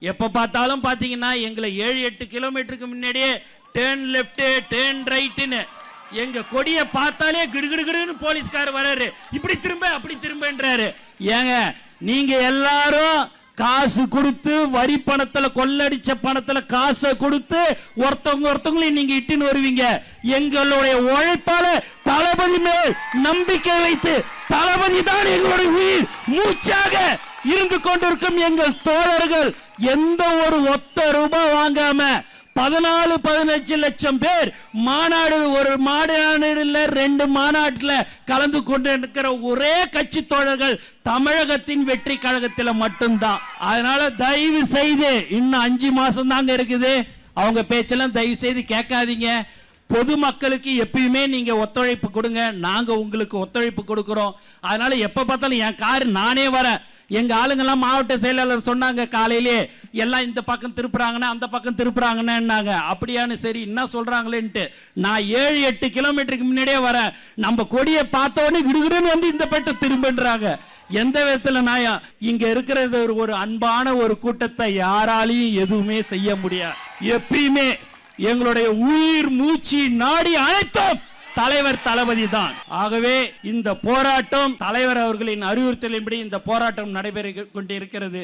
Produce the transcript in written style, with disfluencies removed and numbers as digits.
எப்ப பார்த்தாலும் பாத்தீங்கன்னா எங்களை 7-8 கிலோமீட்டருக்கு முன்னாடியே டேர்ன் லெஃப்ட் டேர்ன் ரைட்னு எங்க கொடியை பார்த்தாலே கிடுகிடுன்னு போலீஸ்கார் வராரு, இப்படி திரும்ப அப்படி திரும்பன்றாரு. ஏங்க நீங்க எல்லாரும் காசு கொடுத்து வரி பணத்துல கொள்ளடிச்ச பணத்துல காசை கொடுத்து ஒருத்தவங்களையும் நீங்க இட்டுன்னு வருவீங்க. எங்களுடைய உழைப்பால தளபதி மேல் நம்பிக்கை வைத்து தளபதி தான் எங்களுடைய உயிர் மூச்சாக இருந்து கொண்டிருக்கும் எங்கள் தோழர்கள் எந்த ஒரு ஒத்த ரூபாய் வாங்காம 14-15 லட்சம் பேர் மாநாடு, ஒரு மாநாடுல 2 மாநாட்டுல கலந்து கொண்டு இருக்கிற ஒரே கட்சி தோழர்கள் தமிழகத்தின் வெற்றி கழகத்தில் மட்டும்தான். அதனால தயவு செய்து இன்னும் 5 மாசம் தாங்க இருக்குது, அவங்க பேச்செல்லாம் தயவு செய்து கேட்காதீங்க. பொதுமக்களுக்கு எப்பயுமே நீங்க ஒத்துழைப்பு கொடுங்க, நாங்க உங்களுக்கு ஒத்துழைப்பு கொடுக்கிறோம். அதனால எப்ப பார்த்தாலும் என் கார் நானே வரேன். எங்க ஆளுங்கெல்லாம் மாவட்ட செயலாளர் சொன்னாங்க காலையிலே, எல்லாம் இந்த பக்கம் திருப்புறாங்கன்னா அந்த பக்கம் திருப்புறாங்கன்னாங்க. அப்படியானு சரி என்ன சொல்றாங்களேன்ட்டு நான் 7-8 கிலோமீட்டருக்கு முன்னாடியே வரேன். நம்ம கொடியை பார்த்த உடனே விடுகிறேன்னு வந்து இந்த பட்ட திரும்பன்றாங்க. எந்த விதத்துல நாயா இங்க இருக்கிறது ஒரு அன்பான ஒரு கூட்டத்தை யாராலையும் எதுவுமே செய்ய முடியாது. எப்பயுமே எங்களுடைய உயிர் மூச்சு நாடி அனைத்தும் தலைவர் தளபதி தான். ஆகவே இந்த போராட்டம் தலைவர் அவர்களின் அறிவுறுத்தலின்படி இந்த போராட்டம் நடைபெற கொண்டிருக்கிறது.